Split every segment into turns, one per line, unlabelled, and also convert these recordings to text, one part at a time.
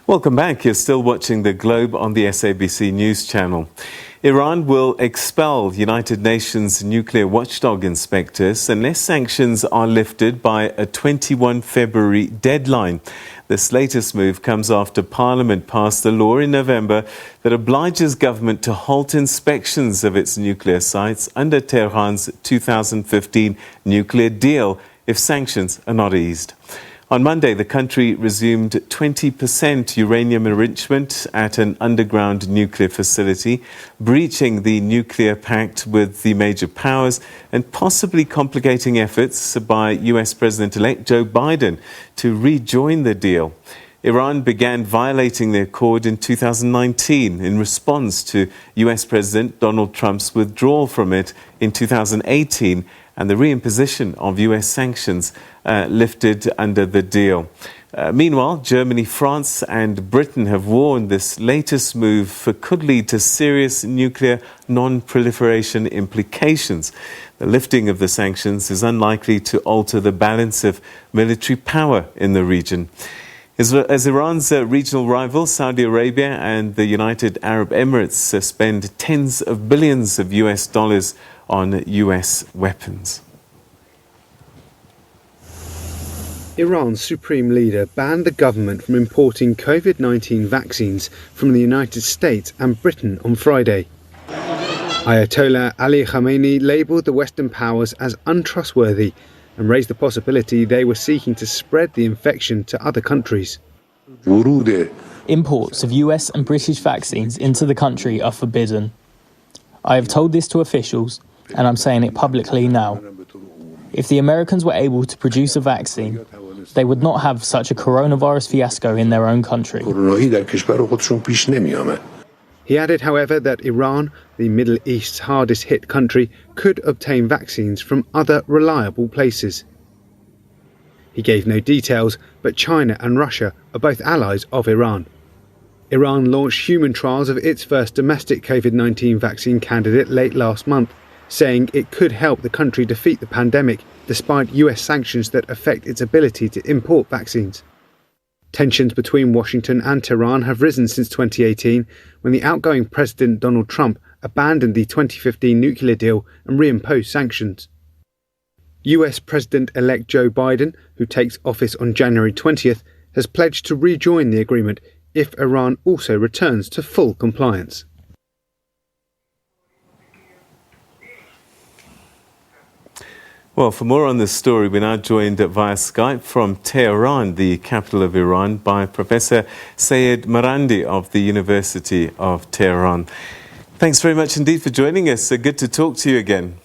Welcome back. You're still watching The Globe on the SABC News channel. Iran will expel United Nations nuclear watchdog inspectors unless sanctions are lifted by a 21 February deadline. This latest move comes after Parliament passed a law in November that obliges government to halt inspections of its nuclear sites under Tehran's 2015 nuclear deal if sanctions are not eased. On Monday, the country resumed 20% uranium enrichment at an underground nuclear facility, breaching the nuclear pact with the major powers and possibly complicating efforts by US President-elect Joe Biden to rejoin the deal. Iran began violating the accord in 2019 in response to US President Donald Trump's withdrawal from it in 2018 and the reimposition of US sanctions lifted under the deal. Meanwhile, Germany, France and Britain have warned this latest move could lead to serious nuclear non-proliferation implications. The lifting of the sanctions is unlikely to alter the balance of military power in the region. As Iran's regional rivals, Saudi Arabia and the United Arab Emirates spend tens of billions of US dollars on US weapons.
Iran's supreme leader banned the government from importing COVID-19 vaccines from the United States and Britain on Friday. Ayatollah Ali Khamenei labelled the Western powers as untrustworthy and raised the possibility they were seeking to spread the infection to other countries.
Imports of US and British vaccines into the country are forbidden. I have told this to officials, and I'm saying it publicly now. If the Americans were able to produce a vaccine, they would not have such a coronavirus fiasco in their own country.
He added, however, that Iran, the Middle East's hardest hit country, could obtain vaccines from other reliable places. He gave no details, but China and Russia are both allies of Iran. Iran launched human trials of its first domestic COVID-19 vaccine candidate late last month, saying it could help the country defeat the pandemic despite US sanctions that affect its ability to import vaccines. Tensions between Washington and Tehran have risen since 2018, when the outgoing President Donald Trump abandoned the 2015 nuclear deal and reimposed sanctions. US President-elect Joe Biden, who takes office on January 20th, has pledged to rejoin the agreement if Iran also returns to full compliance.
Well, for more on this story, we're now joined via Skype from Tehran, the capital of Iran, by Professor Seyed Marandi of the University of Tehran. Thanks very much indeed for joining us. Good to talk to you again.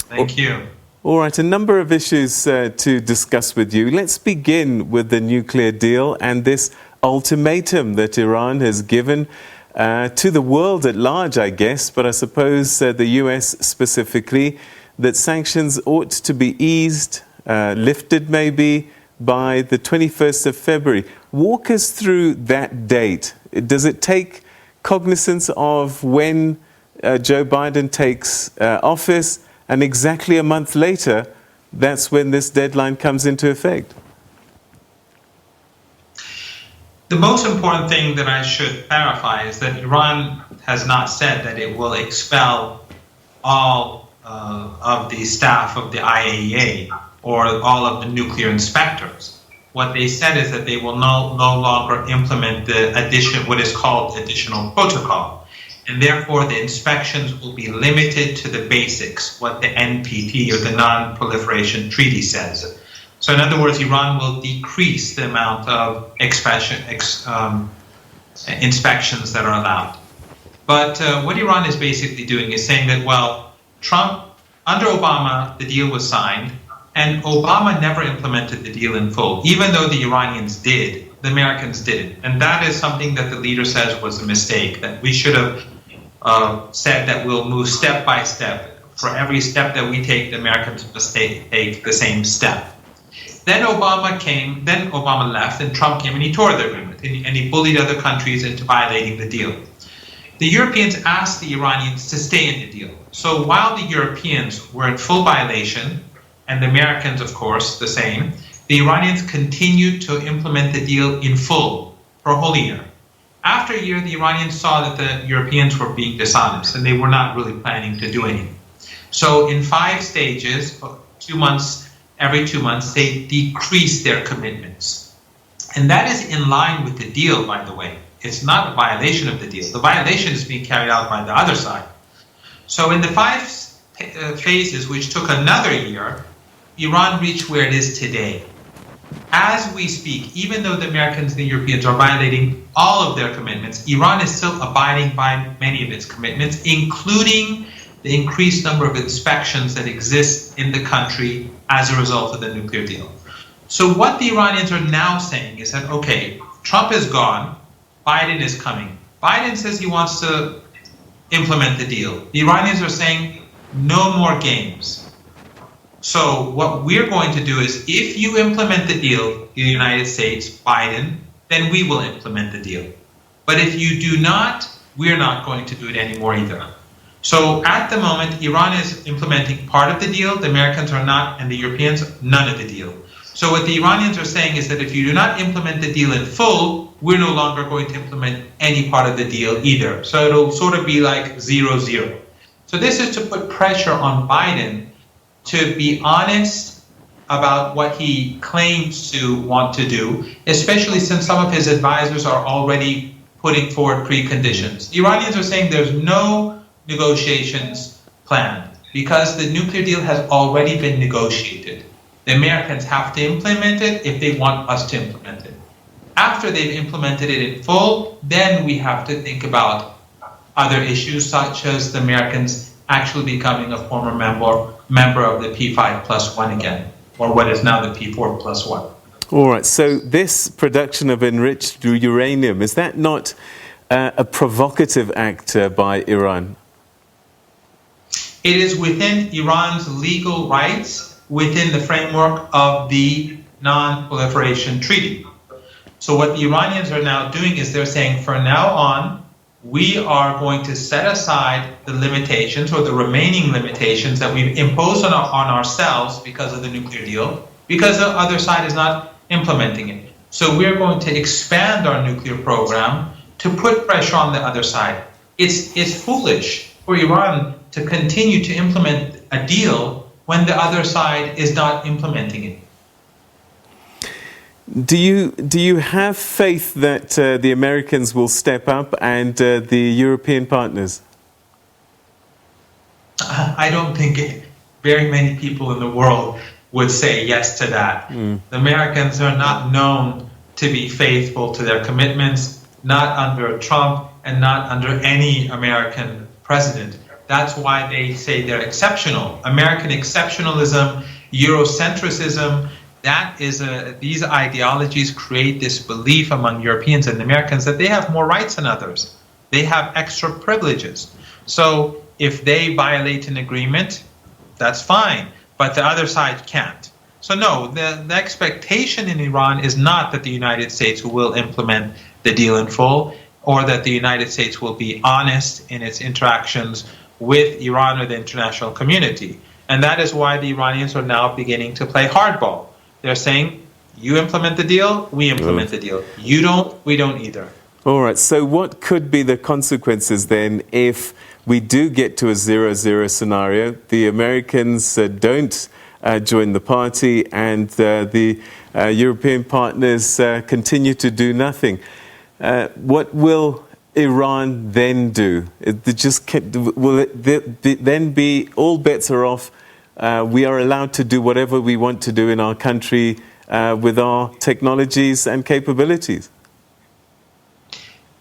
Thank you.
All right, a number of issues to discuss with you. Let's begin with the nuclear deal and this ultimatum that Iran has given to the world at large, I guess, but I suppose the US specifically, that sanctions ought to be eased, lifted maybe, by the 21st of February. Walk us through that date. Does it take cognizance of when Joe Biden takes office, and exactly a month later, that's when this deadline comes into effect?
The most important thing that I should clarify is that Iran has not said that it will expel all of the staff of the IAEA or all of the nuclear inspectors. What they said is that they will no longer implement what is called additional protocol, and therefore the inspections will be limited to the basics, what the NPT or the non-proliferation treaty says. So in other words, Iran will decrease the amount of inspections that are allowed. But what Iran is basically doing is saying that, well, Trump, under Obama, the deal was signed, and Obama never implemented the deal in full, even though the Iranians did, the Americans didn't. And that is something that the leader says was a mistake, that we should have said that we'll move step by step. For every step that we take, the Americans must take the same step. Then Obama left, and Trump came and he tore the agreement, and he bullied other countries into violating the deal. The Europeans asked the Iranians to stay in the deal. So while the Europeans were in full violation, and the Americans, of course, the same, the Iranians continued to implement the deal in full. for a whole year. After a year, the Iranians saw that the Europeans were being dishonest and they were not really planning to do anything. So in 5 stages, 2 months, every 2 months, they decreased their commitments. And that is in line with the deal, by the way. It's not a violation of the deal. The violation is being carried out by the other side. So in the 5 phases, which took another year, Iran reached where it is today. As we speak, even though the Americans and the Europeans are violating all of their commitments, Iran is still abiding by many of its commitments, including the increased number of inspections that exist in the country as a result of the nuclear deal. So what the Iranians are now saying is that, okay, Trump is gone, Biden is coming. Biden says he wants to implement the deal. The Iranians are saying, no more games. So what we're going to do is, if you implement the deal, the United States, Biden, then we will implement the deal. But if you do not, we're not going to do it anymore either. So at the moment, Iran is implementing part of the deal, the Americans are not, and the Europeans, none of the deal. So what the Iranians are saying is that if you do not implement the deal in full, we're no longer going to implement any part of the deal either. So it'll sort of be like 0-0. So this is to put pressure on Biden to be honest about what he claims to want to do, especially since some of his advisors are already putting forward preconditions. The Iranians are saying there's no negotiations planned because the nuclear deal has already been negotiated. The Americans have to implement it if they want us to implement it. After they've implemented it in full, then we have to think about other issues, such as the Americans actually becoming a former member of the P5+1 again, or what is now the P4+1.
All right, so this production of enriched uranium, is that not a provocative act by Iran?
It is within Iran's legal rights within the framework of the non-proliferation treaty. So what the Iranians are now doing is they're saying, from now on, we are going to set aside the limitations or the remaining limitations that we've imposed on ourselves because of the nuclear deal, because the other side is not implementing it. So we're going to expand our nuclear program to put pressure on the other side. It's foolish for Iran to continue to implement a deal when the other side is not implementing it.
Do you have faith that the Americans will step up and the European partners?
I don't think very many people in the world would say yes to that. The Americans are not known to be faithful to their commitments, not under Trump and not under any American president. That's why they say they're exceptional. American exceptionalism, Eurocentrism, these ideologies create this belief among Europeans and Americans that they have more rights than others. They have extra privileges. So if they violate an agreement, that's fine, but the other side can't. So no, the expectation in Iran is not that the United States will implement the deal in full, or that the United States will be honest in its interactions with Iran or the international community. And that is why the Iranians are now beginning to play hardball. They're saying, you implement the deal, we implement the deal. You don't, we don't either.
All right, so what could be the consequences then if we do get to a 0-0 scenario, the Americans don't join the party and the European partners continue to do nothing? What will Iran then do? Will it then be all bets are off? We are allowed to do whatever we want to do in our country with our technologies and capabilities?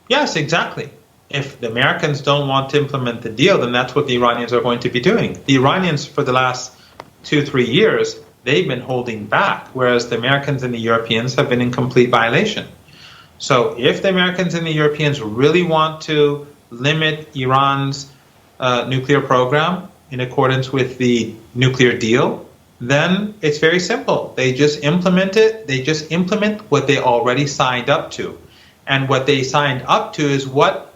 Yes, exactly. If the Americans don't want to implement the deal, then that's what the Iranians are going to be doing. The Iranians, for the last 2-3 years, they've been holding back, whereas the Americans and the Europeans have been in complete violation. So if the Americans and the Europeans really want to limit Iran's nuclear program in accordance with the nuclear deal, then it's very simple. They just implement it. They just implement what they already signed up to. And what they signed up to is what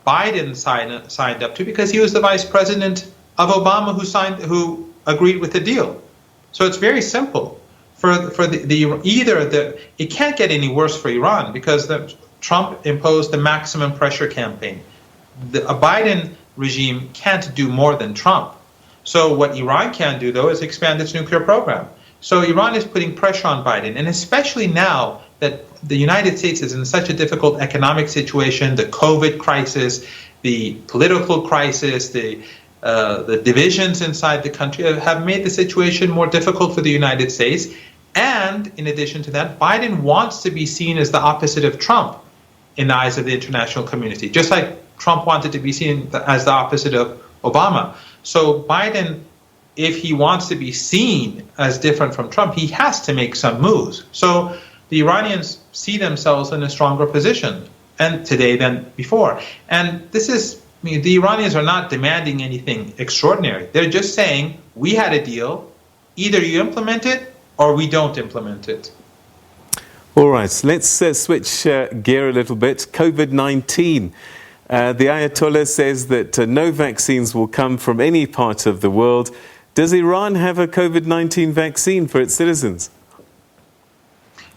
Biden signed up to, because he was the vice president of Obama who agreed with the deal. So it's very simple. It can't get any worse for Iran, because Trump imposed the maximum pressure campaign. A Biden regime can't do more than Trump. So what Iran can do, though, is expand its nuclear program. So Iran is putting pressure on Biden, and especially now that the United States is in such a difficult economic situation, the COVID crisis, the political crisis, the divisions inside the country have made the situation more difficult for the United States. And in addition to that, Biden wants to be seen as the opposite of Trump in the eyes of the international community, just like Trump wanted to be seen as the opposite of Obama. So Biden, if he wants to be seen as different from Trump, he has to make some moves. So the Iranians see themselves in a stronger position and today than before. And this is, the Iranians are not demanding anything extraordinary. They're just saying, we had a deal, either you implement it or we don't implement it.
All right, so let's switch gear a little bit. COVID-19. The Ayatollah says that no vaccines will come from any part of the world. Does Iran have a COVID-19 vaccine for its citizens?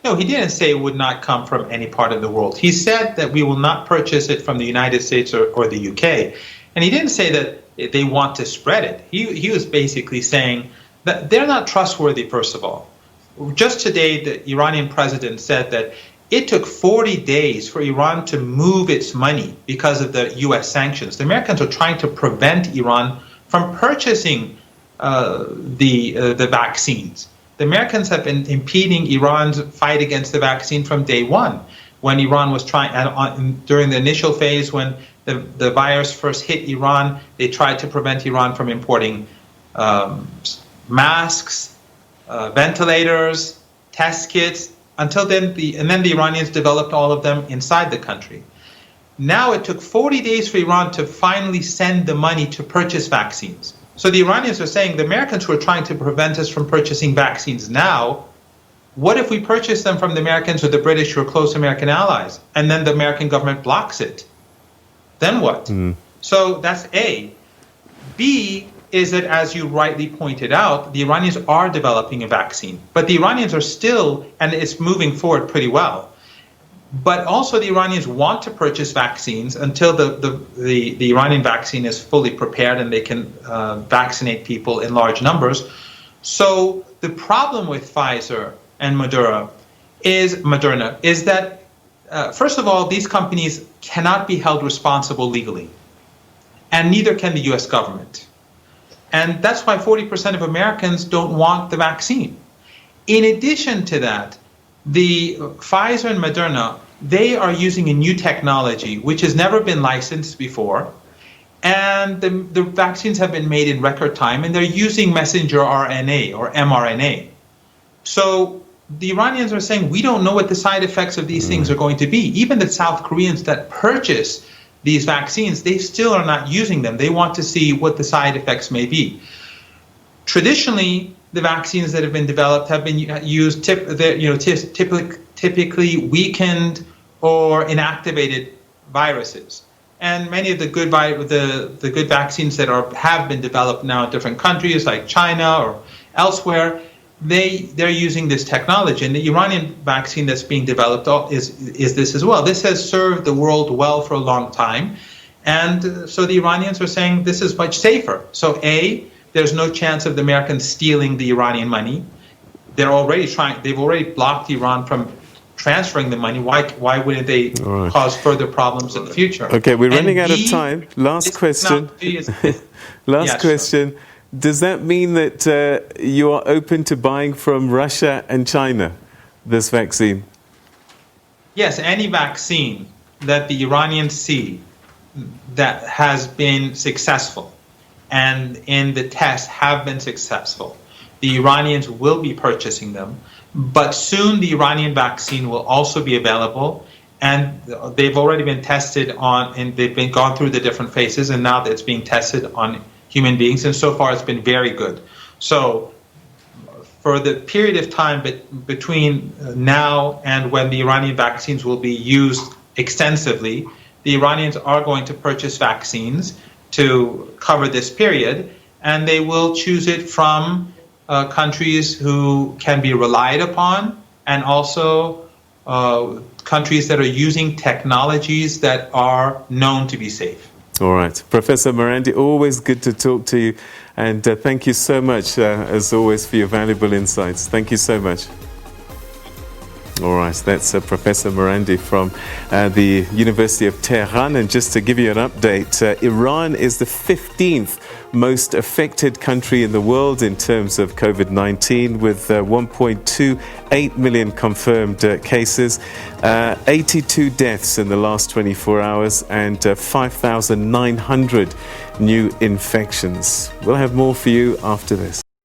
No, he didn't say it would not come from any part of the world. He said that we will not purchase it from the United States or the UK. And he didn't say that they want to spread it. He was basically saying that they're not trustworthy, first of all. Just today, the Iranian president said that it took 40 days for Iran to move its money because of the U.S. sanctions. The Americans are trying to prevent Iran from purchasing the vaccines. The Americans have been impeding Iran's fight against the vaccine from day one. When Iran was during the initial phase, when the virus first hit Iran, they tried to prevent Iran from importing masks, ventilators, test kits, until then, then the Iranians developed all of them inside the country. Now it took 40 days for Iran to finally send the money to purchase vaccines. So the Iranians are saying, the Americans who are trying to prevent us from purchasing vaccines now, what if we purchase them from the Americans or the British who are close American allies, and then the American government blocks it? Then what? So that's A. B is that, as you rightly pointed out, the Iranians are developing a vaccine. But the Iranians are still, and it's moving forward pretty well. But also the Iranians want to purchase vaccines until the Iranian vaccine is fully prepared and they can vaccinate people in large numbers. So the problem with Pfizer and Moderna is that, first of all, these companies cannot be held responsible legally. And neither can the US government. And that's why 40% of Americans don't want the vaccine. In addition to that, the Pfizer and Moderna, they are using a new technology which has never been licensed before. And the vaccines have been made in record time, and they're using messenger RNA or mRNA. So the Iranians are saying, we don't know what the side effects of these things are going to be. Even the South Koreans that purchase these vaccines, they still are not using them. They want to see what the side effects may be. Traditionally, the vaccines that have been developed have been used typically weakened or inactivated viruses. And many of the good vaccines that have been developed now in different countries like China or elsewhere, they're using this technology. And the Iranian vaccine that's being developed is this as well. This has served the world well for a long time. And so the Iranians are saying this is much safer. So A, there's no chance of the Americans stealing the Iranian money. They've already blocked Iran from transferring the money. Why wouldn't they cause further problems in the future?
Okay, we're running out of time. Last question. Last question. Does that mean that you are open to buying from Russia and China this vaccine?
Yes, any vaccine that the Iranians see that has been successful and in the test have been successful, the Iranians will be purchasing them. But soon the Iranian vaccine will also be available, and they've already been tested on, and they've been gone through the different phases, and now it's being tested on human beings, and so far it's been very good. So for the period of time between now and when the Iranian vaccines will be used extensively, the Iranians are going to purchase vaccines to cover this period, and they will choose it from countries who can be relied upon and also countries that are using technologies that are known to be safe.
All right. Professor Marandi, always good to talk to you. And thank you so much, as always, for your valuable insights. Thank you so much. All right, that's Professor Marandi from the University of Tehran. And just to give you an update, Iran is the 15th most affected country in the world in terms of COVID-19, with 1.28 million confirmed cases, 82 deaths in the last 24 hours, and 5,900 new infections. We'll have more for you after this.